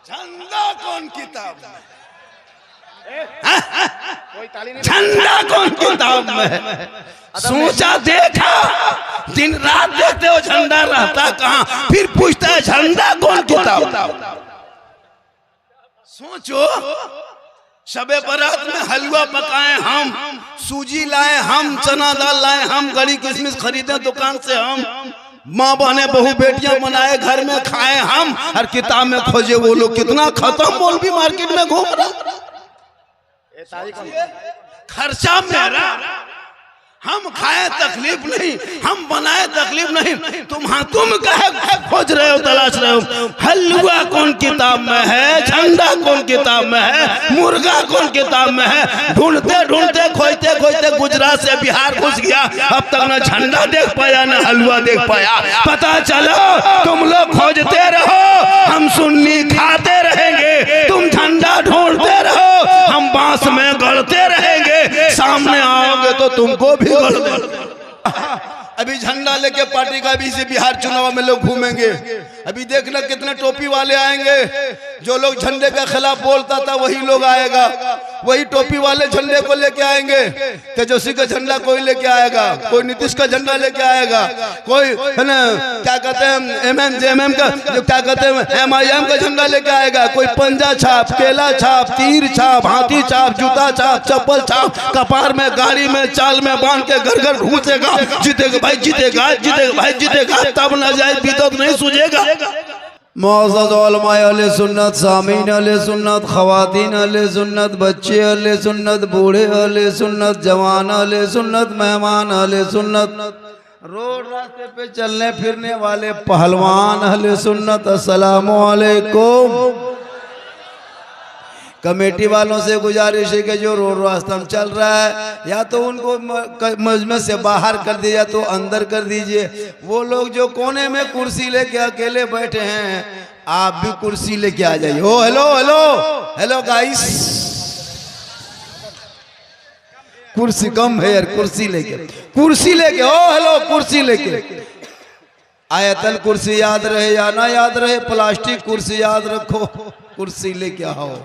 झंडा कौन किताब में? झंडा कौन किताब में? सोचा देखा, दिन रात देखते हो झंडा रहता कहाँ, फिर पूछता है झंडा कौन किताब। सोचो, शबे बारात में हलवा पकाए हम, सूजी लाए हम, चना दाल लाए हम, गड़ी किशमिश खरीदे दुकान से हम, माँ बहने बहू बेटियां बनाए घर में खाए हम, और किताब में खोजे वो लोग। कितना खत्म मौलवी मार्केट में घूम रहा। खर्चा मेरा, हम खाए तकलीफ नहीं, हम बनाए तकलीफ नहीं। तुम कहे खोज रहे हो, तलाश रहे हो। हलवा कौन किताब में है, झंडा कौन किताब में है, मुर्गा कौन किताब में है। ढूंढते ढूंढते खोजते खोजते गुजरात से बिहार घुस गया। अब तक न झंडा देख पाया न हलवा देख पाया। पता चलो तुम लोग खोजते रहो, हम सुन्नी खाते रहेंगे। तुम झंडा ढूंढते रहो, हम बांस में गड़ते रहेंगे। सामने आओगे तो तुमको भी गड़ देंगे। अभी झंडा लेके पार्टी का भी से बिहार चुनाव में लोग घूमेंगे। अभी देखना कितने टोपी वाले आएंगे। जो लोग झंडे के खिलाफ बोलता था वही लोग आएगा, वही टोपी वाले झंडे को लेके आएंगे। तेजस्वी का झंडा कोई लेके आएगा, कोई नीतीश का झंडा लेके आएगा, कोई है ना क्या कहते हैं एमएम का, जो क्या कहते हैं MIM का झंडा लेके आएगा। कोई पंजा छाप, केला छाप, तीर छाप, हाथी छाप, जूता छाप, चप्पल छाप, कपार में गाड़ी में चाल में बांध के घर घर घूसेगा। जीतेगा भाई, जीतेगा, जीतेगा भाई, जीतेगा। तब न जाए बिदअत नहीं सूझेगा। मौजूद उलमाए अहले सुन्नत, सामीन अहले सुन्नत, खवातीन अहले सुन्नत, बच्चे अहले सुन्नत, बूढ़े अहले सुन्नत, जवान अहले सुन्नत, मेहमान अहले सुन्नत, रोड रास्ते पे चलने फिरने वाले पहलवान अहले सुन्नत, अस्सलामु अलैकुम। कमेटी वालों से गुजारिश है कि जो रोड रास्ता में चल रहा है या तो उनको मजमे से बाहर कर दीजिए या तो अंदर कर दीजिए। वो लोग जो कोने में कुर्सी लेके अकेले बैठे हैं, आप भी कुर्सी लेके आ जाइए। ओ हेलो हेलो हेलो गाइस, कुर्सी कम है यार, कुर्सी लेके, कुर्सी लेके, ओ हेलो कुर्सी लेके। आयतन कुर्सी याद रहे या ना याद रहे, प्लास्टिक कुर्सी याद रखो, कुर्सी लेके आओ।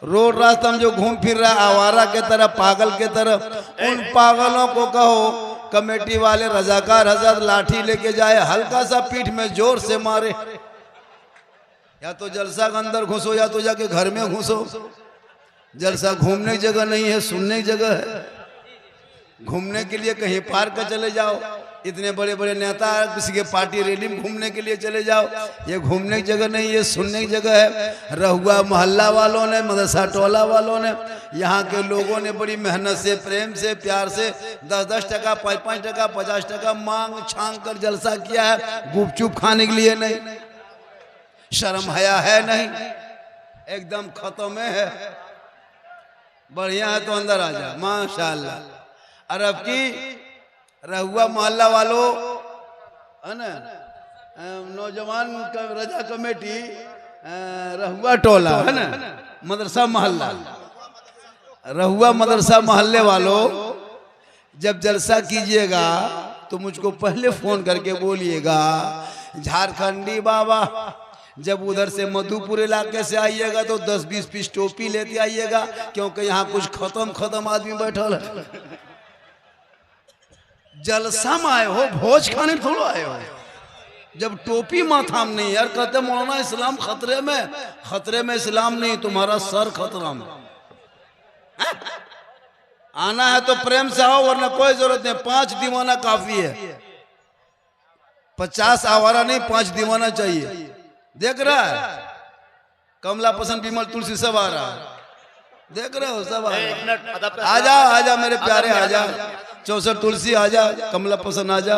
रोड रास्ता में जो घूम फिर रहा है आवारा के तरह, पागल के तरह, उन पागलों को कहो कमेटी वाले रजाकार हजरत लाठी लेके जाए, हल्का सा पीठ में जोर से मारे। या तो जलसा के अंदर घुसो या तो जाके घर में घुसो। जलसा घूमने की जगह नहीं है, सुनने की जगह है। घूमने के लिए कहीं पार्क चले जाओ, इतने बड़े बड़े नेता किसी के पार्टी रैली में घूमने के लिए चले जाओ। ये घूमने की जगह नहीं, ये सुनने की जगह है। रहुआ मोहल्ला वालों ने, मदरसा टोला वालों ने, यहाँ के लोगों ने बड़ी मेहनत से, प्रेम से, प्यार से 10-10 टका, 5-5 टका, 50 टका मांग छांग कर जलसा किया है। गुपचुप खाने के लिए नहीं, शर्म हया है नहीं, एकदम खत्म है। बढ़िया है तो अंदर आ जा, माशाल्लाह। अरब की रहुआ मोहल्ला वालों है ना, नौजवान रजा कमेटी रहुआ टोला है ना, मदरसा मोहल्ला, रहुआ मदरसा मोहल्ले वालों, जब जलसा कीजिएगा तो मुझको पहले फोन करके बोलिएगा। झारखंडी बाबा, जब उधर से मधुपुर इलाके से आइएगा तो 10-20 पीस टोपी लेते आइएगा, क्योंकि यहाँ कुछ खत्म आदमी बैठल है। जलसा में आए हो, भोज खाने थोड़ा आए हो। जब टोपी माथा में नहीं, यार कहते मौलाना इस्लाम खतरे में, खतरे में इस्लाम नहीं, तुम्हारा सर खतरा में। आना है तो प्रेम से आओ, वरना कोई जरूरत नहीं। 5 दीवाना काफी है, 50 आवारा नहीं, 5 दीवाना चाहिए। देख रहा है कमला पसंद, विमल, तुलसी सब आ रहा है, देख रहे हो सब आजा आजा मेरे प्यारे, आजा 64 तुलसी आजा, कमला पसंद आजा,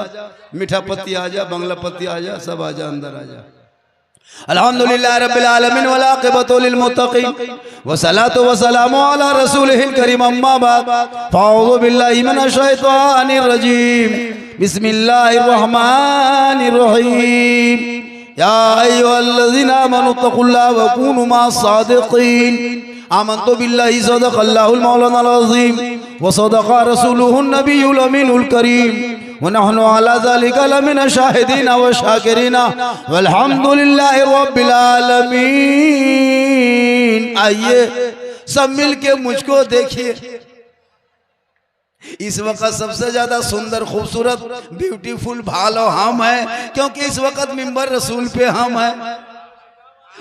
मीठा पत्ती आजा, बंगला पत्ती आजा, सब आजा, अंदर आजा। अल्हम्दुलिल्लाह रब्बिल आलमीन वल आक़िबतु लिल मुत्तक़ीन वस्सलातु वस्सलामु अला रसूलिहिल करीम, अम्मा बाद, फ़अऊज़ु बिल्लाहि मिनश शैतानिर रजीम, बिस्मिल्लाहिर रहमानिर रहीम। या अय्युहल्लज़ीना आमनू तक़ुल्लाह व कूनू मअस सादिक़ीन। आमन्तु बिल्लाहि सदक़ल्लाहुल मौलानाल अज़ीम व सदक़ रसूलुहुन नबियुल अमीनुल करीम व नहनु अला ज़ालिका लमिन शाहिदीन व शाकिरीन वल्हम्दुलिल्लाहि रब्बिल आलमीन। आइए सब मिल के मुझको देखिए। इस वक्त सबसे ज्यादा सुंदर खूबसूरत ब्यूटीफुल भालो हम हैं, क्योंकि इस वक्त मिंबर रसूल पे हम हैं।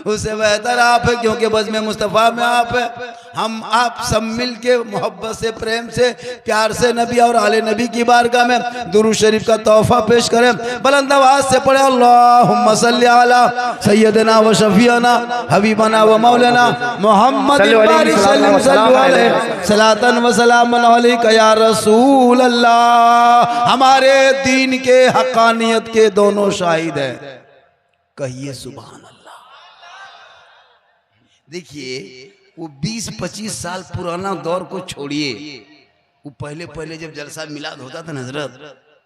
उससे बेहतर आप है, क्योंकि बज़्म मुस्तफ़ा में आप है। हम आप सब मिल के मोहब्बत से, प्रेम से, प्यार से नबी और आले नबी की बारगाह में दुरूद शरीफ का तोहफा पेश करें। बुलंद आवाज से पढ़े अल्लाहुम्मा सल्ली अला सय्यदना व शफीअना हबीबना व मौलाना मोहम्मद सलातन व सलामन अलैका या रसूल अल्लाह। हमारे दीन के हक़ानियत के दोनों शाहिद हैं, कहिए सुभान अल्लाह। देखिए वो 20-25 साल पुराना दौर को छोड़िए, वो पहले जब जलसा मिलाद होता था, हजरत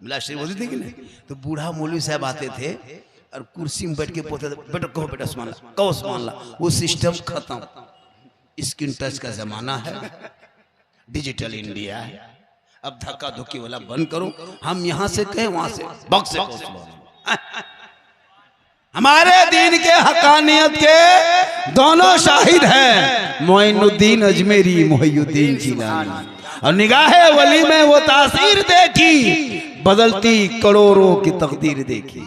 मिलाद शरीफ होती थी कि नहीं, तो बूढ़ा मौलवी साहब आते थे और कुर्सी में बैठ के बोलते थे, बेटा कहो बेटा सुभान अल्लाह, कहो सुभान अल्लाह। वो सिस्टम खत्म, स्क्रीन टच का जमाना है, डिजिटल इंडिया है। अब धक्का धुक्की वाला बंद करो, हम यहाँ से कहें वहां से बक्स से हमारे दीन के हक़ानियत के दोनों शाहिद हैं, मोइनुद्दीन अजमेरी, मोहिउद्दीन जिलानी। और निगाहे वली में वो तासीर देखी, बदलती करोड़ों की तकदीर देखी।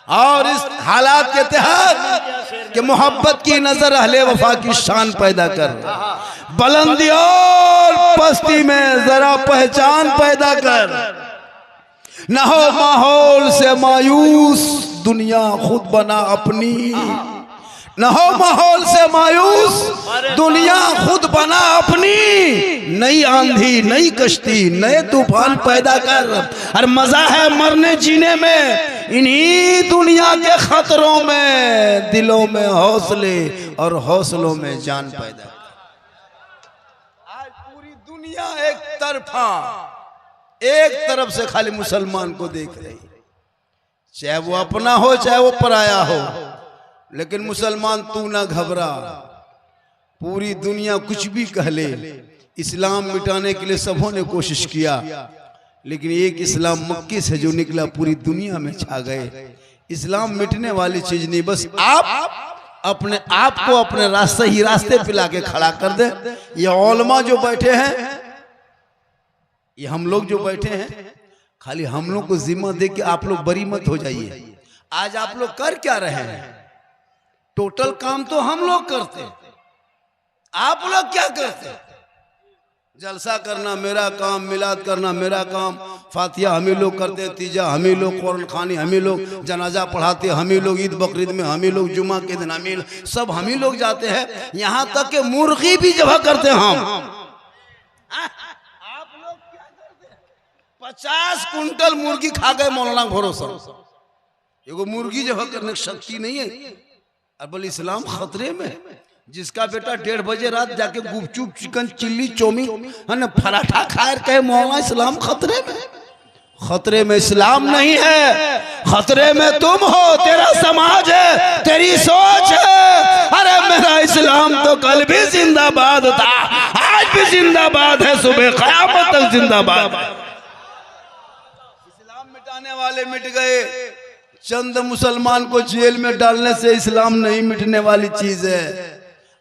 और इस हालात के तहत कि मोहब्बत की नजर अहले वफा की शान पैदा कर, बुलंदी और पस्ती में जरा पहचान पैदा कर। न हो माहौल से मायूस, दुनिया खुद बना अपनी। न हो माहौल से मायूस, दुनिया खुद बना अपनी। नई आंधी, नई कश्ती, नए तूफान पैदा कर। और मजा है मरने जीने में, इन्हीं दुनिया के खतरों में दिलों में हौसले और हौसलों में जान पैदा कर। आज पूरी दुनिया एक तरफ से खाली मुसलमान को देख रही, चाहे वो अपना हो चाहे वो पराया हो। लेकिन मुसलमान तू ना घबरा, पूरी दुनिया कुछ भी कह ले, इस्लाम मिटाने के लिए सबों ने कोशिश किया, लेकिन एक इस्लाम मक्के से जो निकला पूरी दुनिया में छा गए। इस्लाम मिटने वाली चीज नहीं, बस आप अपने आप को अपने रास्ते पे लाके खड़ा कर दे। ये उलमा जो बैठे हैं, ये हम लोग जो बैठे हैं, खाली हम लोग को जिम्मा दे के आप लोग बरी मत हो जाइए। आज आप लोग कर क्या रहे हैं? टोटल काम तो हम लोग करते, आप लोग क्या करते? जलसा करना मेरा काम, मिलाद करना मेरा काम, फातिहा हम ही लोग करते, तीजा हम ही लोग, कुरान खानी हम ही लोग, जनाजा पढ़ाते हम ही लोग, ईद बकरीद में हम ही लोग, जुमा के दिन हम ही सब हम ही लोग जाते हैं। यहाँ तक कि मुर्गी भी जबह करते हम। 50 कुंटल मुर्गी खा गए मौलाना भरोसा। एगो मुर्गी जो करने की शक्ति नहीं है। अब बोले इस्लाम खतरे में। जिसका बेटा 1:30 बजे रात जाके गुपचुप, चिकन चिल्ली, चौमिन है ना, पराठा खाए कहे मौलाना इस्लाम खतरे में। खतरे में इस्लाम नहीं है, खतरे में तुम हो, तेरा समाज है, तेरी सोच है। अरे मेरा इस्लाम तो कल भी जिंदाबाद था, आज भी जिंदाबाद है, सुबह क़यामत तक जिंदाबाद। मिटाने वाले मिट गए, चंद मुसलमान को जेल में डालने से इस्लाम नहीं मिटने वाली चीज है।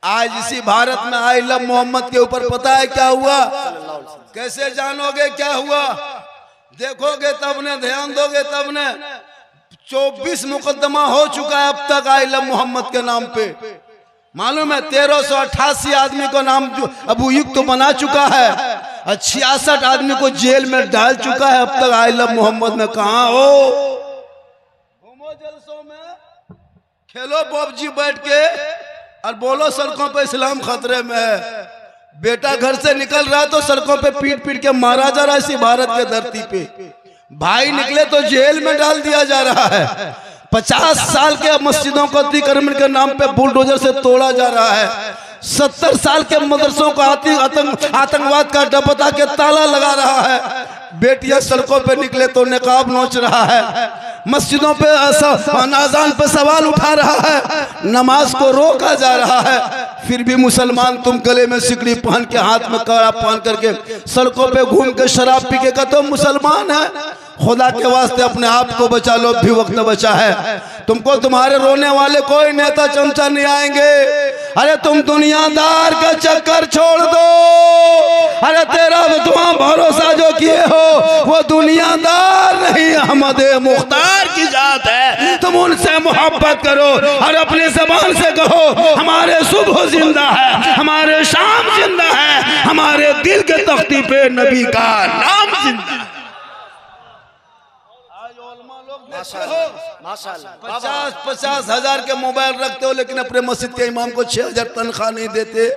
आज इसी भारत में आई लव मोहम्मद के ऊपर पता है क्या हुआ? कैसे जानोगे क्या हुआ? देखोगे तब ने, ध्यान दोगे तब ने। 24 मुकदमा हो चुका है अब तक आई लव मोहम्मद के नाम पे। मालूम है 1388 आदमी को नाम जो अभियुक्त तो बना चुका है, 66 आदमी को जेल में डाल चुका है। अब तक आई लव मोहम्मद में कहाँ हो? घूमो जलसों में, खेलो पबजी बैठ के और बोलो सड़कों पे इस्लाम खतरे में है। बेटा घर से निकल रहा है तो सड़कों पे पीट पीट के मारा जा रहा है इसी भारत के धरती पे। भाई निकले तो जेल में डाल दिया जा रहा है। 50 साल के मस्जिदों को अतिक्रमण के नाम पे बुलडोजर से तोड़ा जा रहा है। 70 साल के मदरसों को आतंकवाद का डबता के ताला लगा रहा है। बेटियां सड़कों पे निकले तो निकाब नोच रहा है। मस्जिदों पे अज़ान पे सवाल उठा रहा है, नमाज को रोका जा रहा है। फिर भी मुसलमान तुम गले में सिकड़ी पहन के, हाथ में कड़ा पहन करके सड़कों पे घूम के शराब पी के कहते हो मुसलमान है। खुदा के वास्ते अपने आप को बचा लो, भी वक्त बचा है। तुमको तुम्हारे रोने वाले कोई नेता चमचा नहीं आएंगे। अरे तुम दुनियादार का चक्कर छोड़ दो, अरे तेरा तुम भरोसा जो किए हो वो दुनियादार नहीं, अहमद मुख्तार की जात है। तुम उनसे मोहब्बत करो और अपने जबान से कहो हमारे सुबह जिंदा है, हमारे शाम जिंदा है, हमारे दिल के तख्ती पे नबी का नाम जिंदा है। 50 हजार के मोबाइल रखते हो लेकिन अपने मस्जिद के इमाम को 6,000 तनख्वाह नहीं देते,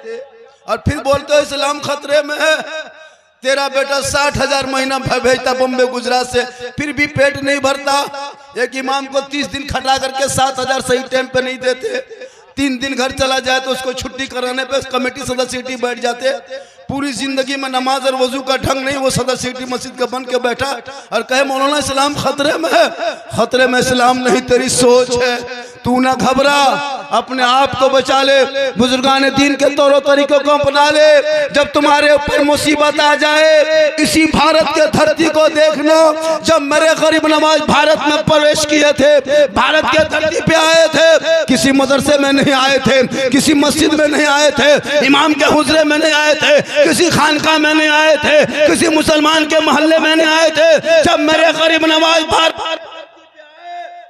और फिर बोलते हो इस्लाम खतरे में है। तेरा बेटा 60,000 महीना भेजता बम्बे गुजरात से, फिर भी पेट नहीं भरता। एक इमाम को 30 दिन खटा करके 7,000 सही टाइम पे नहीं देते। 3 दिन घर चला जाए तो उसको छुट्टी कराने पे कमेटी सदस्य बैठ जाते। पूरी जिंदगी में नमाज और वजू का ढंग नहीं, वो सदस्य मस्जिद का बन के बैठा और कहे मौलाना इस्लाम खतरे में है। खतरे में इस्लाम नहीं, तेरी सोच है। तू ना घबरा, अपने आप को बचा ले, बुजुर्गान दीन के तौर तरीकों को अपना ले। जब तुम्हारे ऊपर मुसीबत आ जाए, इसी भारत के धरती को देखना। जब मेरे गरीब नवाज भारत में प्रवेश किए थे, भारत के धरती पे आए थे, किसी मदरसे में नहीं आए थे, किसी मस्जिद में नहीं आए थे, इमाम के हुजरे में नहीं आए थे, किसी खानका में नहीं आए थे, किसी मुसलमान के मोहल्ले में नहीं आए थे। जब मेरे गरीब नवाज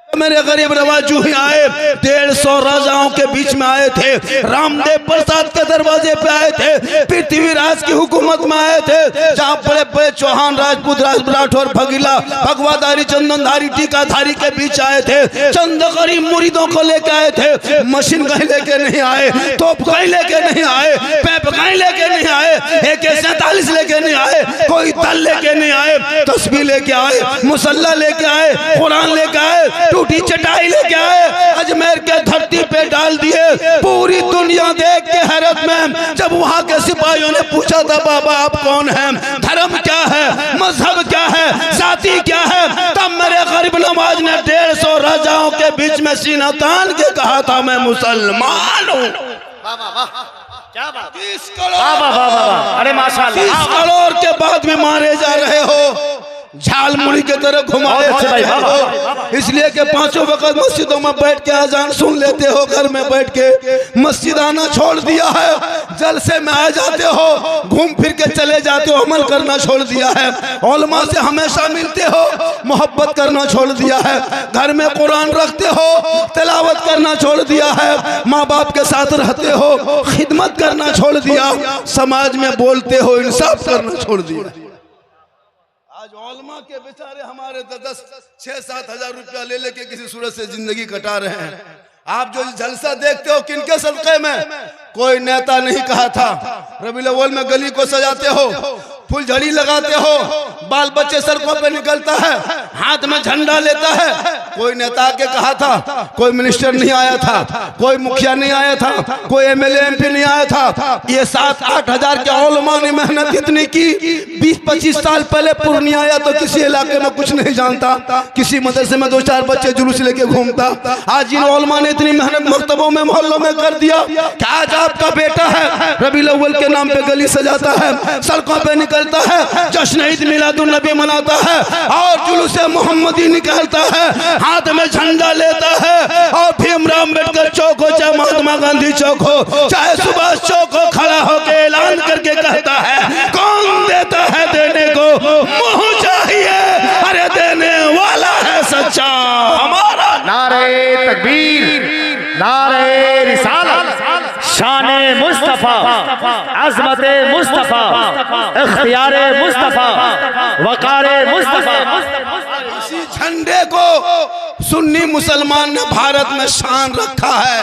मेरे गरीब नवाज जू ही आए, 150 राजाओं के बीच में आए थे, रामदेव प्रसाद के दरवाजे पे आए थे, पृथ्वीराज की हुकूमत में आए थे, जहाँ बड़े बड़े चौहान, राजपूत, राठौर, भगीला, भगवाधारी, चंदनधारी, टीकाधारी के बीच आए थे। चंद गरीब मुरीदों को लेके आए थे। मशीन कहीं लेके नहीं आए, तोप कहीं लेके नहीं आए, पैप कहीं लेके नहीं आए, AK-47 लेके नहीं आए, कोई तल लेके नहीं आए, तस्बीह लेके आए, मुसल्ला लेके आए, कुरान लेके आए, टूटी चटाई लेके आए, अजमेर के धरती पे डाल दिए। पूरी दुनिया देख के हैरत में, जब वहां के सिपाहियों ने पूछा था बाबा आप कौन हैं, धर्म क्या है, मजहब क्या है, जाति क्या है, तब मेरे गरीब नवाज ने 150 राजाओं के बीच में सीना तान के कहा था मैं मुसलमान हूँ। 30 करोड़, अरे माशाअल्लाह, 30 करोड़ के बाद भी मारे जा रहे हो, झाल मुड़ी के तरह घुमाए हो, इसलिए कि 5 वक्त मस्जिदों में बैठ के अजान सुन लेते हो, घर में बैठ के मस्जिद आना छोड़ दिया है, जलसे में आ जाते हो, घूम फिर के चले जाते हो, अमल करना छोड़ दिया है, उलमा से हमेशा मिलते हो, मोहब्बत करना छोड़ दिया है, घर में कुरान रखते हो, तिलावत करना छोड़ दिया है, माँ बाप के साथ रहते हो, खिदमत करना छोड़ दिया, समाज में बोलते हो, इंसाफ करना छोड़ दिया। आज उलमा के बेचारे हमारे 6-7 हजार रुपया ले लेके किसी सूरत से जिंदगी कटा रहे हैं। आप जो जलसा देखते हो किनके सदक़े में? कोई नेता नहीं कहा था। रबीउल अव्वल में गली को सजाते हो, फुलझड़ी लगाते हो, बाल बच्चे सड़कों पे निकलता है, हाथ में झंडा लेता है, कोई नेता के कहा था? कोई मिनिस्टर नहीं आया था, कोई मुखिया नहीं आया था, कोई MLA MP नहीं आया था। ये 7-8 हजार के उलमा ने मेहनत इतनी की। 20-25 साल पहले पूर्णिया आया तो किसी इलाके में कुछ नहीं जानता, किसी मदरसे में 2-4 बच्चे जुलूस लेके घूमता। आज इन उलमा ने इतनी मेहनत मकतबों में, मोहल्लों में कर दिया कि आज आपका बेटा है रबीउल अव्वल के नाम पे गली सजाता है, सड़कों पे निकलता है, जश्न ईद मिलादुन नबी मनाता है और जुलूस मोहम्मदी निकालता है, हाथ में झंडा लेता है, और भीमराव अम्बेडकर चौक हो, चाहे महात्मा गांधी चौक हो, चाहे सुभाष चौक हो, खड़ा होकर ऐलान करके कहता है कौन देता है देने को मुँह चाहिए, अरे देने वाला है सच्चा हमारा। नारे तकबीर, नारे रिसालत, शाने मुस्तफा, अज़मते मुस्तफा, इख्तियारे मुस्तफा, वकारे मुस्तफा। इसी झंडे को सुन्नी मुसलमान ने भारत में शान रखा है,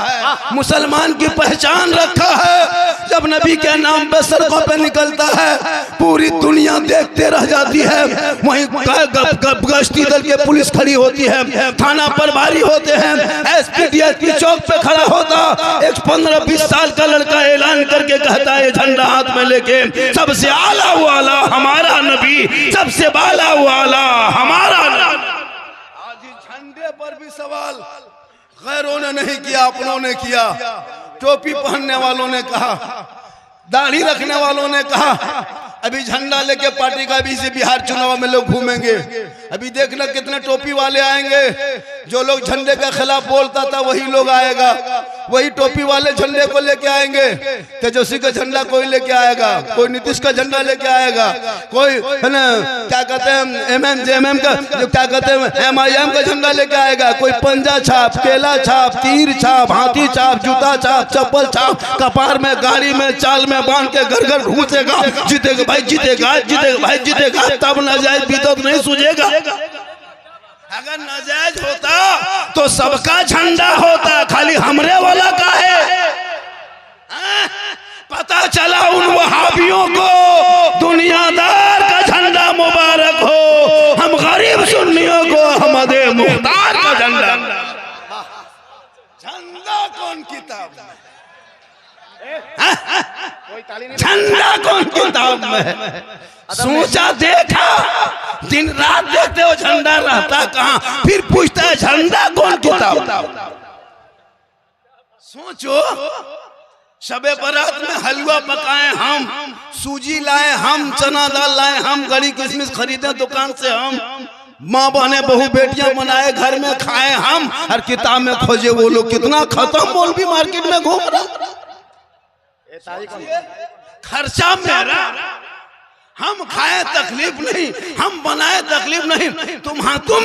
मुसलमान की पहचान रखा है। जब नबी के नाम पे सड़कों पे निकलता है पूरी दुनिया देखते रह जाती है। वहीं गश्ती दल के पुलिस खड़ी होती है, थाना प्रभारी होते हैं, SPDSP चौक पे खड़ा होता, एक 15-20 साल का लड़का ऐलान करके कहता है झंडा हाथ में लेके सबसे आला वाला हमारा नबी, सबसे बाला वाला हमारा नबी। आज झंडे पर भी सवाल गैरों ने नहीं किया, अपनों ने किया। टोपी पहनने वालों ने कहा, दाढ़ी रखने वालों ने कहा। अभी झंडा लेके पार्टी का भी से बिहार चुनाव में लोग घूमेंगे। अभी देखना कितने टोपी वाले आएंगे। जो लोग झंडे के खिलाफ बोलता था वही लोग आएगा। वही टोपी वाले झंडे को लेके आएंगे। तेजस्वी का झंडा कोई लेके आएगा, कोई नीतीश का झंडा लेके आएगा, कोई है ना क्या कहते हैं एमएम का जो क्या कहते हैं MIM का झंडा लेके आएगा, कोई पंजा छाप, केला छाप, तीर छाप, हाथी छाप, जूता छाप, चप्पल छाप, कपार में, गाड़ी में, चाल में बांध के घर घर घूसेगा, जीतेगा भाई जीतेगा, जीतेगा भाई जीतेगा, तब नाजायज बिदअत नहीं सूझेगा। अगर नाजायज होता तो सबका झंडा होता, खाली हमरे वाला का है। पता चला उन वहाबियों को दुनियादार का झंडा मुबारक हो, हम गरीब सुन्नियों को अहमदे मुख्तार का झंडा। झंडा कौन किताब में, झंडा कौन किताब में है? सोचा देखा, दिन रात देखते हो झंडा रहता कहाँ, फिर पूछता है झंडा कौन किताब। सोचो शबे बारात में हलवा पकाए हम, सूजी लाए हम, चना दाल लाए हम, गड़ी किशमिश खरीदे दुकान से हम, माँ बहने बहू बेटियां बनाए घर में खाए हम, हर किताब में खोजे वो लोग। कितना खत्म मौलवी मार्केट में घूम रहा, खर्चा मेरा, हम खाए तकलीफ नहीं, हम बनाए तकलीफ नहीं। तुम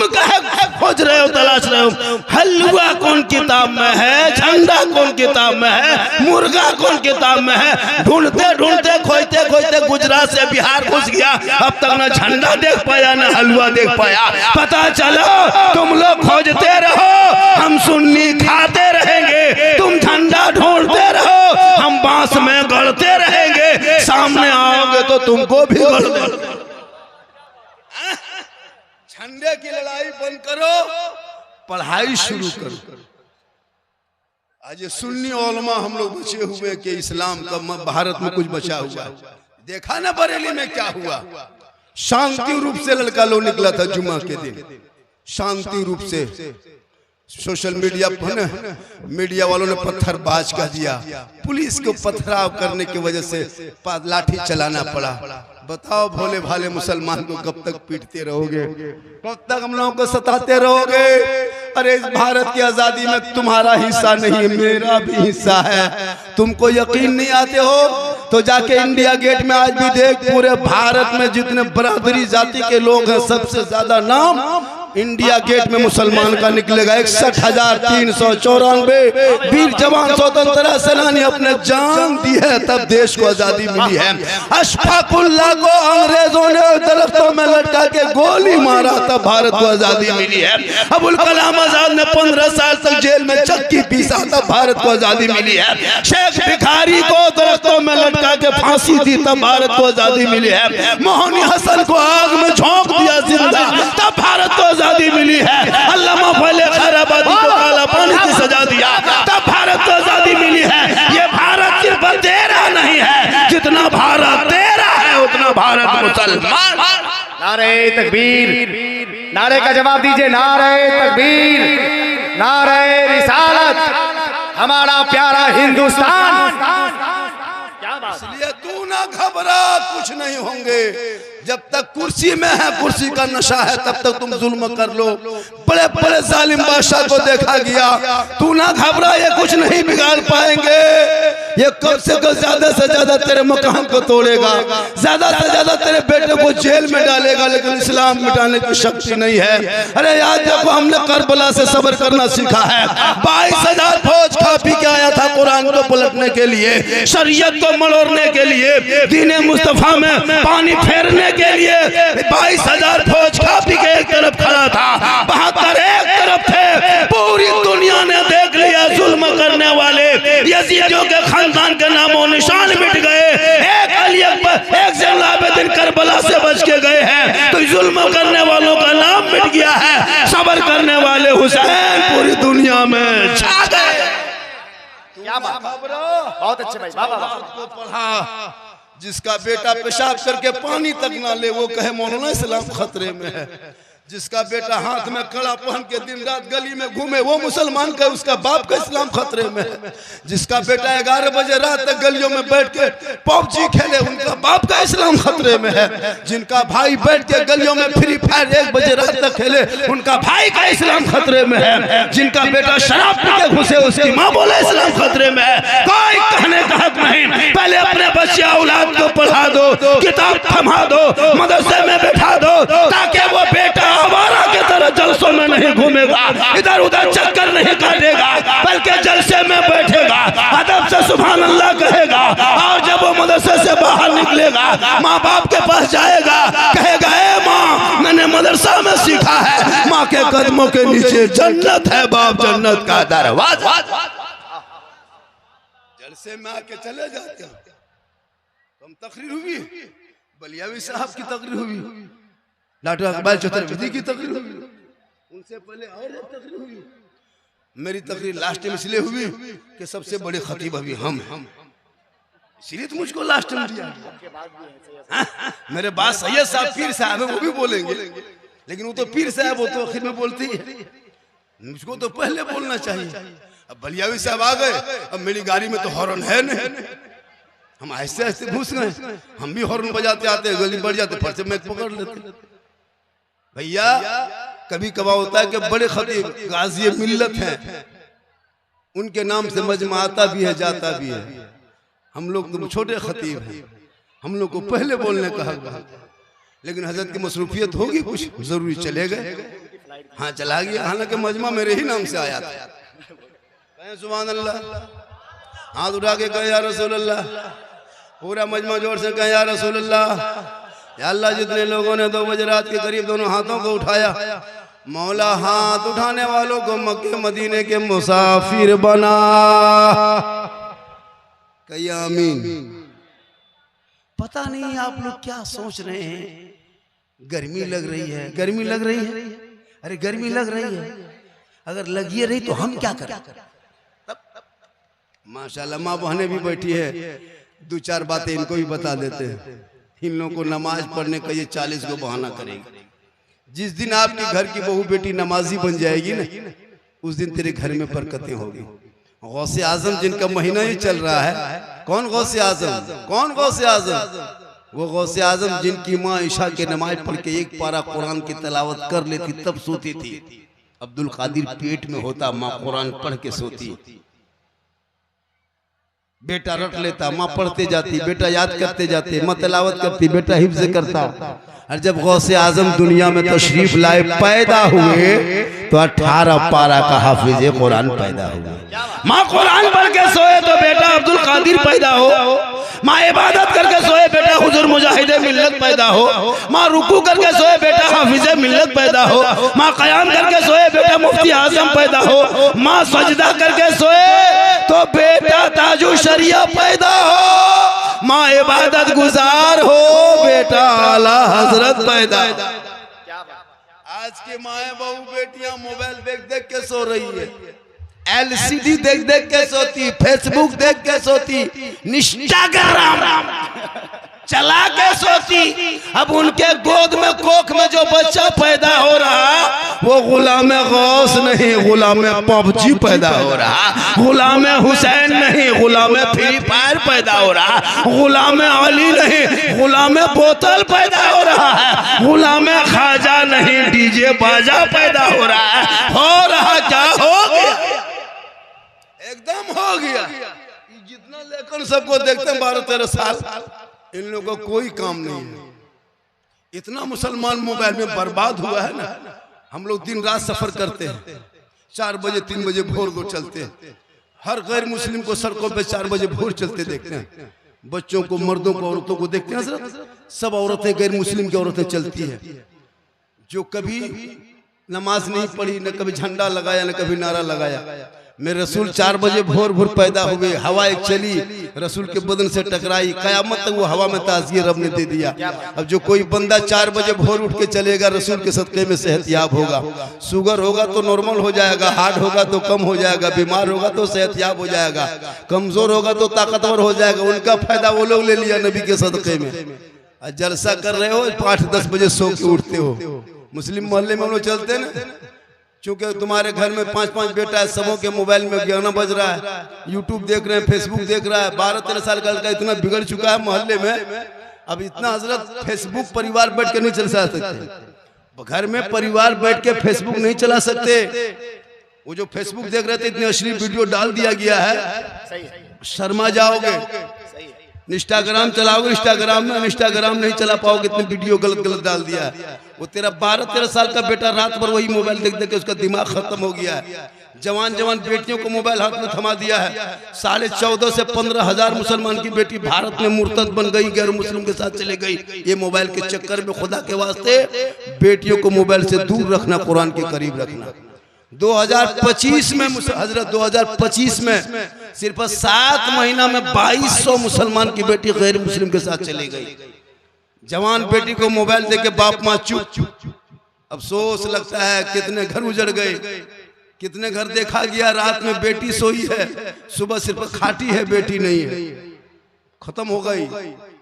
कहे खोज रहे हो, तलाश रहे हो, हलवा कौन किताब में है, झंडा कौन किताब में है, मुर्गा कौन किताब में है। ढूंढते ढूंढते खोजते खोजते गुजरात से बिहार घुस गया, अब तक न झंडा देख पाया न हलवा देख पाया। पता चलो तुम लोग खोजते रहो, हम सुन्नी खाते रहेंगे, तुम झंडा ढूंढते रहो, हम बांस में गड़ते रहेंगे, सामने आओगे तो तुमको भी गड़ देंगे। झंडे की लड़ाई बंद करो, पढ़ाई शुरू करो। आज ये सुन्नी उलमा हम लोग बचे हुए कि इस्लाम का भारत में कुछ बचा हुआ। देखा ना बरेली में क्या हुआ, शांति रूप से लड़का लोग निकला था जुमा के दिन, शांति रूप से। सोशल मीडिया पर मीडिया वालों ने पत्थरबाज कह दिया, पुलिस को पथराव करने की वजह से लाठी चलाना पड़ा। बताओ भोले भाले मुसलमान को कब तक पीटते रहोगे, कब तक हम लोगों को सताते रहोगे? अरे इस भारत की आजादी में तुम्हारा हिस्सा नहीं, मेरा भी हिस्सा है। तुमको यकीन नहीं आते हो तो जाके इंडिया गेट में आज भी देख, पूरे भारत में जितने बरादरी जाति के लोग हैं सबसे ज्यादा नाम इंडिया गेट में मुसलमान का निकलेगा। 61,394 वीर जवान स्वतंत्रता सेनानी अपने जान दी है तब देश को आजादी मिली है। अशफाकुल्लाह को अंग्रेजों ने दरख्तों में लटका के गोली मारा तब भारत को आजादी मिली है। अबुल कलाम आजाद ने 15 साल तक जेल में चक्की पीसा तब भारत को आजादी मिली है। शेख भिखारी को दरख्तों में लटका के फांसी दी तब भारत को आजादी मिली है। मोहनी हसन को आग में झोंक दिया जिंदा तब भारत को आजादी मिली है। अल्लामा फैले खैराबादी को काला पानी की सजा दिया तब भारत को आजादी मिली है। ये भारत सिर्फ तेरा नहीं है, जितना भारत तेरा है उतना भारत मुसलमान। नारे तकबीर, नारे का जवाब दीजिए, नारे तकबीर, नारे रिसालत, हमारा प्यारा हिंदुस्तान। इसलिए तू ना घबरा, कुछ नहीं होंगे। जब तक कुर्सी में है, कुर्सी का नशा है, तब तक तुम जुल्म कर लो। बड़े बड़े जालिम बादशाह को देखा गया, तू ना घबरा, ये कुछ नहीं बिगाड़ पाएंगे। ये कब से कब ज्यादा से ज्यादा तेरे मकान को तोड़ेगा, ज्यादा से ज्यादा तेरे बेटे को जेल में डालेगा, लेकिन इस्लाम मिटाने की शक्ति नहीं है। अरे याद देखो, हमने करबला से सब्र करना सीखा है। 22,000 फौज खा पी के आया था कुरान को पलटने के लिए, शरीयत को मरोड़ने के लिए, दीने मुस्तफा में पानी फेरने के लिए। 22,000 फौज खा पी के एक तरफ खड़ा था, 72 एक तरफ थे। पूरी दुनिया ने देख लिया, जुल्म करने वाले यजीदियों के खानदान के नामों निशान मिट गए। एक अली अकबर, एक ज़ैनुल आबिदीन करबला से बच के गए हैं, तो जुल्म करने वालों का नाम मिट गया है। सब्र करने वाले हुसैन पूरी दुनिया में छा गए। क्या बात, बहुत अच्छे भाई, को पढ़ा, जिसका बेटा पेशाब करके पानी तक ना ले वो कहे मौलाना इस्लाम खतरे में है। जिसका बेटा हाथ में कड़ा पहन के दिन रात गली में घूमे वो मुसलमान का, उसका बाप का इस्लाम खतरे में है। जिसका बेटा 11 बजे रात तक गलियों में बैठ के पबजी खेले उनका बाप का इस्लाम खतरे में है। जिनका भाई बैठ के गलियों में फ्री फायर 1 बजे रात तक खेले उनका भाई का इस्लाम खतरे में है। जिनका बेटा शराब पी के घुसे उसकी माँ बोले इस्लाम खतरे में है। कोई कहने का हक नहीं। पहले अपने बच्चे औलाद को पढ़ा दो, किताब थमा दो, मदरसे में बैठा दो, ताकि वो बेटा आवारा के तरह जलसों में नहीं घूमेगा, इधर उधर चक्कर नहीं काटेगा, बल्कि जलसे में बैठेगा, अदब से सुभान अल्लाह कहेगा। और जब वो मदरसे से बाहर निकलेगा माँ बाप के पास जाएगा, कहेगा ए माँ मैंने मदरसा में सीखा है, माँ के कदमों के नीचे जन्नत है, बाप जन्नत का दरवाजा। जलसे में आके चले जाते हो। तुम तकरीर हुई, बलियावी साहब की तकरीर हुई, डॉक्टर इकबाल चतुर्वेदी की तकरीर हुई, उनसे पहले और तकरीर हुई। मेरी तकरीर लास्ट में इसलिए हुई कि सबसे बड़े खतीब अभी हम इसलिए तो मुझको लास्ट में दिया। मेरे बात सैयद साहब पीर साहब है, वो भी बोलेंगे, लेकिन वो तो पीर साहब वो तो आखिर में बोलती है, मुझको तो पहले बोलना चाहिए। अब बलियावी साहब आ गए, अब मेरी गाड़ी में तो हॉर्न है नहीं, हम ऐसे ऐसे घुस गए, हम भी हॉर्न बजाते आते गली बढ़ जाते, फट से मैं पकड़ लेते। भैया कभी कभार होता है कि बड़े खतीब गाजी मिल्लत हैं, उनके नाम से मजमा आता भी है जाता भी है। हम लोग तो छोटे खतीब हैं, हम लोग को पहले बोलने का हक है, लेकिन हजरत की मसरूफियत होगी कुछ जरूरी चले गए। हाँ चला गया, हालांकि मजमा मेरे ही नाम से आया था। सुभान अल्लाह, हाथ उठा के कहे या रसूल अल्लाह, पूरा मजमा जोर से कहे या रसूल अल्लाह। या अल्लाह जितने लोगों ने 2 बजे रात के करीब दोनों हाथों को उठाया, मौला हाथ उठाने वालों को मक्के मदीने के मुसाफिर बना। कहिए आमीन। पता नहीं आप लोग क्या सोच रहे हैं, गर्मी लग रही है, गर्मी लग रही है, अरे गर्मी लग रही है, अगर लगी रही तो हम क्या करें। माशाल्लाह माँ बहनें भी बैठी है, 2-4 बातें इनको भी बता देते हैं। इन लोगों को नमाज पढ़ने का ये 40 को बहाना करेंगे। जिस दिन आपकी घर की बहू बेटी नमाजी बन जाएगी ना, उस दिन तेरे घर में बरकतें होगी। गौसे आजम जिनका महीना ही चल रहा है, कौन गौसे आजम, कौन गौसे आजम? वो गौसे आजम जिनकी माँ ईशा के नमाज पढ़ के 1 पारा कुरान की तलावत कर लेती तब सोती थी। अब्दुल कादिर पेट में होता, माँ कुरान पढ़ के सोती, बेटा रट लेता, माँ पढ़ते जाती, बेटा याद करते जाते, माँ तलावत करती, बेटा हिफ्ज करता। और जब गौसे आजम दुनिया में तशरीफ लाए पैदा हुए तो 18 पारा का हाफिज कुरान पैदा हुआ। माँ कुरान पढ़ के सोए तो बेटा अब्दुल कादिर पैदा हो, माँ इबादत करके सोए बेटा हुजूर मुजाहिद मिल्लत पैदा हो, माँ रुकू करके सोए बेटा हाफिज मिल्लत पैदा हो, माँ कयाम करके सोए बेटा मुफ्ती आजम पैदा हो, माँ सजदा करके सोए तो बेटा ताजु शरिया पैदा हो, माँ इबादत गुजार हो बेटा आला हजरत पैदा। आज की माए बहू बेटियां मोबाइल देख देख के सो रही है, LCD देख देख के सोती, फेसबुक देख के सोती, इंस्टाग्राम चला के सोती। अब उनके गोद में कोख में जो बच्चा पैदा हो रहा वो गुलाम गौस नहीं, गुलाम पबजी पैदा हो रहा, गुलाम हुसैन नहीं, गुलाम फ्री फायर पैदा हो रहा, गुलाम अली नहीं, गुलाम बोतल पैदा हो रहा है, गुलाम खाजा नहीं, डीजे बाजा पैदा हो रहा है। हो रहा क्या, हो गया, एकदम हो गया। जितना लेकर सबको देखते हैं 12-13 साल, इन लोगों को कोई काम नहीं है। इतना मुसलमान मोबाइल में बर्बाद हुआ है ना। हम लोग दिन रात सफर करते हैं, 4 बजे 3 बजे भोर को चलते हैं। हर गैर मुस्लिम को सड़कों पे 4 बजे भोर चलते देखते हैं, बच्चों को, मर्दों को, औरतों को देखते हैं। सब औरतें गैर मुस्लिम की औरतें चलती है, जो कभी नमाज नहीं पढ़ी, न कभी झंडा लगाया, न कभी नारा लगाया। मेरे रसूल 4 बजे भोर भोर पैदा हुए, हवा एक चली, रसूल के बदन से टकराई, कयामत तक वो हवा में ताज़िए रब ने दे दिया। अब जो कोई बंदा 4 बजे भोर उठ के चलेगा, रसूल के सदक़े में सेहतयाब होगा। शुगर होगा तो नॉर्मल हो जाएगा, हार्ट होगा तो कम हो जाएगा, बीमार होगा तो सेहतयाब हो जाएगा, कमजोर होगा तो ताकतवर हो जाएगा। उनका फायदा वो लोग ले लिया नबी के सदक़े में। जलसा कर रहे हो, 8-10 बजे सो के उठते हो, मुस्लिम मोहल्ले में हम लोग चलते ना, चूंकि तुम्हारे घर में 5-5 बेटा है, सबों के मोबाइल में गाना बज रहा है, यूट्यूब देख रहे हैं, फेसबुक देख रहा है। 12-13 साल का लड़का इतना बिगड़ चुका है मोहल्ले में, अब इतना हजरत फेसबुक परिवार बैठ के नहीं चला सकते। घर में परिवार बैठ के फेसबुक नहीं चला सकते। वो जो फेसबुक देख रहे थे इतनी अश्लील वीडियो डाल दिया गया है, शर्मा जाओगे। इंस्टाग्राम चलाओगे, इंस्टाग्राम नहीं चला पाओगे, इतनी वीडियो गलत डाल दिया है। वो तेरा 12-13 साल का बेटा रात भर वही मोबाइल देख देख के उसका दिमाग खत्म हो गया है। जवान बेटियों को मोबाइल हाथ में थमा दिया है। 14.5 से 15,000 मुसलमान की बेटी भारत में मुर्तद बन गई, गैर मुस्लिम के साथ चले गई, ये मोबाइल के चक्कर में। खुदा के वास्ते बेटियों को मोबाइल से दूर रखना, कुरान के करीब रखना। 2025 में हजरत 2025 में सिर्फ 7 महीना में 2200 मुसलमान की बेटी गैर मुस्लिम के साथ चली गई। जवान बेटी को मोबाइल देके बाप माँ चुप। अफसोस लगता है कितने घर उजड़ गए, कितने घर देखा गया रात में बेटी सोई है, सुबह सिर्फ खाटी है, बेटी नहीं है, खत्म हो गई,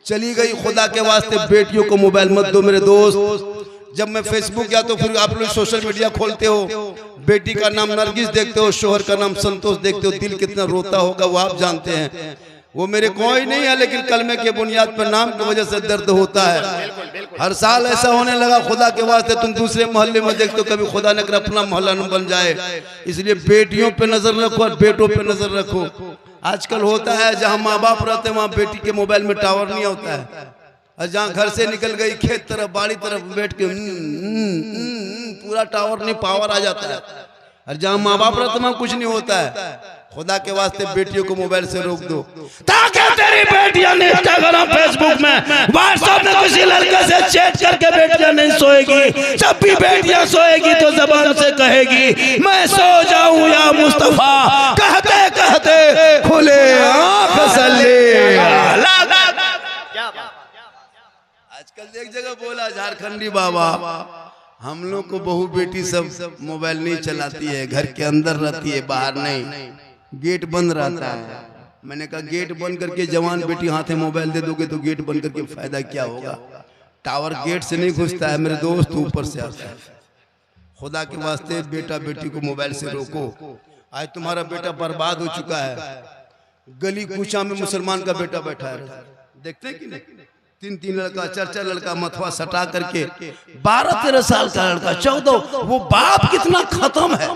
चली गई। खुदा के वास्ते बेटियों को मोबाइल मत दो मेरे दोस्त। जब मैं फेसबुक या तो फिर आप लोग सोशल मीडिया खोलते हो, बेटी का नाम नरगिस देखते हो, शोहर का नाम संतोष देखते हो, दिल कितना रोता होगा वो आप जानते हैं। वो मेरे कोई नहीं है, लेकिन कलमे के बुनियाद पर नाम की वजह से दर्द होता है। हर साल ऐसा होने लगा। खुदा के वास्ते तुम दूसरे मोहल्ले में देखते हो, कभी खुदा न करे अपना मोहल्ला न बन जाए। इसलिए बेटियों पे नजर रखो और बेटों पे नजर रखो। आजकल होता है जहाँ माँ बाप रहते वहाँ बेटी के मोबाइल में टावर नहीं होता है, और जहाँ घर से निकल गई खेत तरफ बाड़ी तरफ बैठ के पूरा टावर नहीं पावर आ जाता है। और जहाँ माँ बाप रहते वहाँ कुछ नहीं होता है। खुदा के वास्ते बेटियों को मोबाइल से रोक दो, ताकि तेरी बेटियां इंस्टाग्राम फेसबुक में व्हाट्सएप में किसी लड़के से चैट करके बेटियां नहीं सोएगी। जब भी बेटियां सोएगी तो जबान से कहेगी मैं सो जाऊं या मुस्तफा, कहते कहते खुले आंख सल्ले। आजकल एक जगह बोला झारखंडी बाबा, हम लोग को बहू बेटी सब मोबाइल नहीं चलाती है, घर के अंदर रहती है, बाहर नहीं, गेट बंद रहता है। मैंने कहा गेट बंद करके जवान बेटी हाथ में मोबाइल दे दोगे तो गेट बंद करके फायदा क्या होगा? टावर गेट से नहीं घुसता है मेरे दोस्त, ऊपर से आता है। खुदा के वास्ते बेटा बेटी को मोबाइल से रोको। आज तुम्हारा बेटा बर्बाद हो चुका है। गली कूचा में मुसलमान का बेटा बैठा है, देखते हैं कि नहीं? 3-3 लड़का 4-4 लड़का मथवा सटा करके 12-13 साल का लड़का 14। वो बाप कितना खत्म है।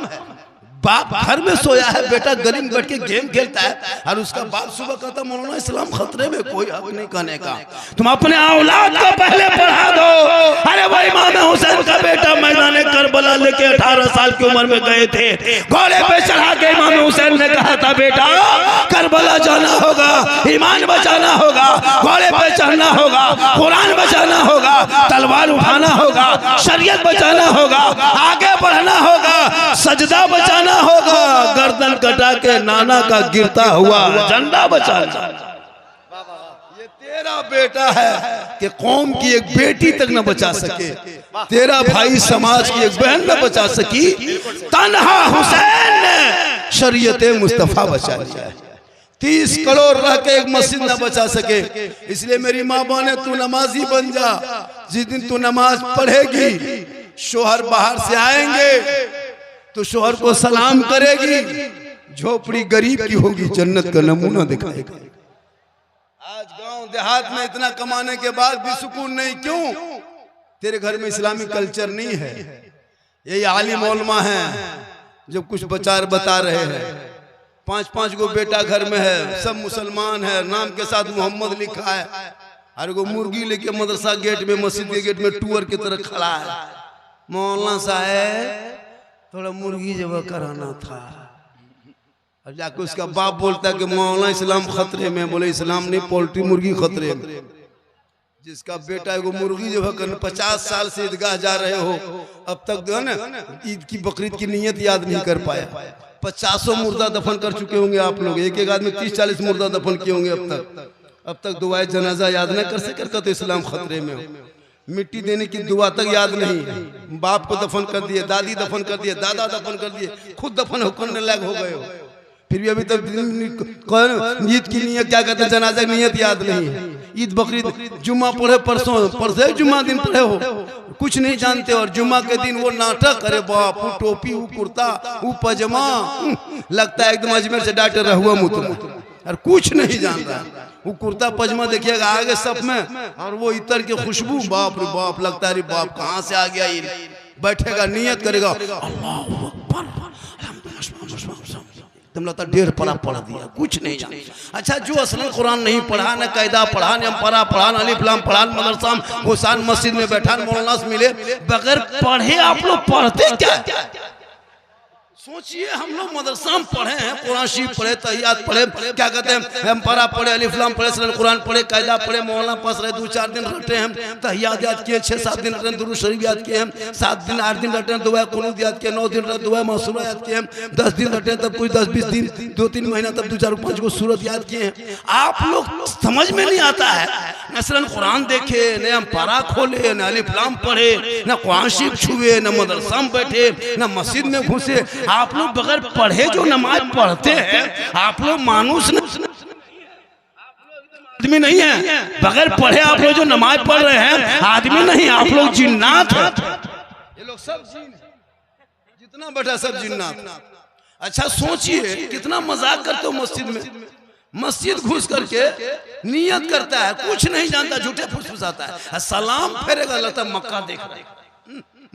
बाप घर में सोया है, बेटा गली में बैठ के गेम खेलता है, और उसका बाप सुबह कहता मौलाना इस्लाम खतरे में, कोई हक नहीं कहने का। तुम अपने औलाद को पहले पढ़ा दो। अरे वो इमाम हुसैन का बेटा मैदान करबला लेके 18 साल की उम्र में गए थे, घोड़े पे चढ़ा के इमाम हुसैन ने कहा था बेटा करबला जाना होगा, ईमान बचाना होगा, घोड़े पे चढ़ना होगा, कुरान बचाना होगा, तलवार उठाना होगा, शरीयत बचाना होगा, आगे बढ़ना होगा, सजदा बचाना होगा, गर्दन कटा के नाना का गिरता हुआ झंडा बचाना। ये तेरा बेटा है कि कौम की एक बेटी तक न बचा सके, तेरा भाई समाज की एक बहन न बचा सकी, तन्हा हुसैन ने शरीयत मुस्तफा बचा लिया है। 30 करोड़ रह के एक मस्जिद न बचा सके। इसलिए मेरी माँ बहने तू नमाजी बन जा। जिस दिन तू नमाज पढ़ेगी, शोहर बाहर से आएंगे तो शोहर को सलाम करेगी, झोपड़ी गरीब की होगी, जन्नत का नमूना दिखाएगा। आज गांव देहात में इतना कमाने के बाद भी सुकून नहीं, क्यों? तेरे घर में इस्लामिक कल्चर नहीं है। यही आलिम उलमा है जो कुछ बता रहे हैं। 5-5 गो बेटा घर में है, सब मुसलमान है, नाम के साथ मोहम्मद लिखा है, और वो मुर्गी लेके मदरसा गेट में, मस्जिद के गेट में टूअर की तरह खड़ा है। मौलाना साहब थोड़ा मुर्गी जब कराना था, और जाके उसका बाप बोलता है कि मौलाना इस्लाम खतरे में। बोले इस्लाम नहीं, पोल्ट्री मुर्गी खतरे में। जिसका बेटा है वो मुर्गी जो है 50 साल से ईदगाह जा रहे हो, अब तक जो है ना ईद की बकरीद की नियत याद नहीं कर पाया। 50 मुर्दा दफन कर चुके होंगे आप लोग, एक आदमी 30-40 मुर्दा दफन किए होंगे अब तक दुआए जनाजा याद न कर सके तो इस्लाम खतरे में हो। मिट्टी देने की दुआ तक याद नहीं। बाप को दफन कर दिए, दादी दफन कर दिए, दादा दफन कर दिए, खुद दफन होने लायक हो गए हो, फिर भी अभी तक ईद की नियत क्या कहते हैं, जनाजा की नियत याद नहीं है। ईद बकरीद जुम्मा पढ़े, परसों जुम्मा दिन पढ़े हो, कुछ नहीं जानते, और जुम्मा के दिन वो नाटक, अरे बाप, वो टोपी, वो कुर्ता, वो पजामा, लगता है एकदम अजमेर से डॉक्टर रहुआ मुतला, और कुछ नहीं जान रहा। वो कुर्ता पजामा देखिएगा आगे सब में, और वो इतर की खुशबू, बाप रे बाप, लगता है रे बाप कहाँ से आ गया ये। बैठेगा, नियत करेगा, अल्लाहू अकबर, तुम लगता 1.5 पारा पढ़ दिया, कुछ नहीं जाना। अच्छा, जो असलन कुरान नहीं पढ़ा, न कायदा पढ़ा, न अम्परा पढ़ा, न अलिफ लाम पढ़ा, मदरसा घुसान, मस्जिद में बैठा, मौलाना से मिले, बगैर पढ़े आप लोग पढ़ते क्या? सोचिए, हम लोग मदरसा में पढ़े हैं, कुरान शरीफ पढ़े, तहियात पढ़े, क्या कहते हैं, अम्परा पढ़े, अलिफ लाम पढ़े, सरल कुरान पढ़े, कायदा पढ़े, मौलाना पास रहे, 2-4 दिन रटे हैं, तहियात याद किए, 6-7 दिन रटे, दुरूद शरीफ याद किए हैं, 7 दिन 8 दिन रटे, दुआ कुनूत याद किए, 9 दिन रटे, दुआ मासूरा याद किए, 10 दिन रटे, तब कुछ 10-20 दिन, 2-3 महीना, तब 2-4-5 को सूरत याद किए हैं। आप लोग समझ में नहीं आता है, न सरल कुरान देखे, न अम्परा खोले, न अलिफ लाम पढ़े, न कुरान शरीफ छुए, न मदरसा में बैठे, न मस्जिद में घुसे। आप लोग बगैर पढ़े जो नमाज पढ़ते हैं, आप लोग मानुस आदमी नहीं है। बगैर पढ़े आप लोग जो नमाज पढ़ रहे हैं, आदमी नहीं, आप लोग जिन्नात हैं। ये लोग सब जिन, जितना बैठा सब जिन्नात। अच्छा सोचिए, कितना मजाक करते हो मस्जिद में, मस्जिद घुस करके नियत करता है, कुछ नहीं जानता, झूठे फुसफुसाता है, सलाम फेरेगा, लगता मक्का देख रहा है,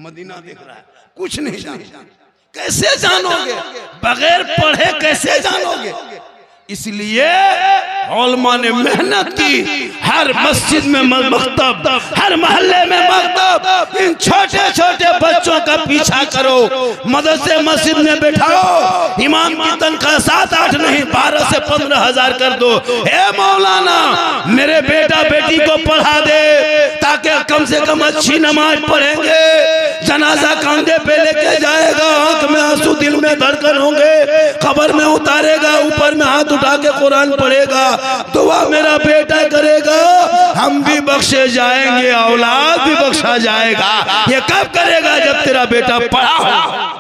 मदीना देख रहा है, कुछ नहीं जानता। कैसे जानोगे? बगैर पढ़े कैसे जानोगे? इसलिए उलमा ने मेहनत की, हर मस्जिद में मकतब, हर मोहल्ले में मकतब, इन छोटे छोटे बच्चों का पीछा करो, मदरसे मस्जिद में बैठाओ, इमाम की तनख्वाह 7-8 नहीं 12 से 15 हजार कर दो। हे मौलाना, मेरे बेटा बेटी को पढ़ा दे, ताकि कम से कम अच्छी नमाज पढ़ेंगे, जनाजा कंधे पे लेके जाएगा, आंख में आंसू, दिल में धड़कन होंगे, कब्र में उतारेगा, ऊपर में हाथ उठा के कुरान पढ़ेगा, दुआ मेरा बेटा करेगा, हम भी बख्शे जाएंगे, औलाद भी बख्शा जाएगा। ये कब करेगा? जब तेरा बेटा पढ़ा हो।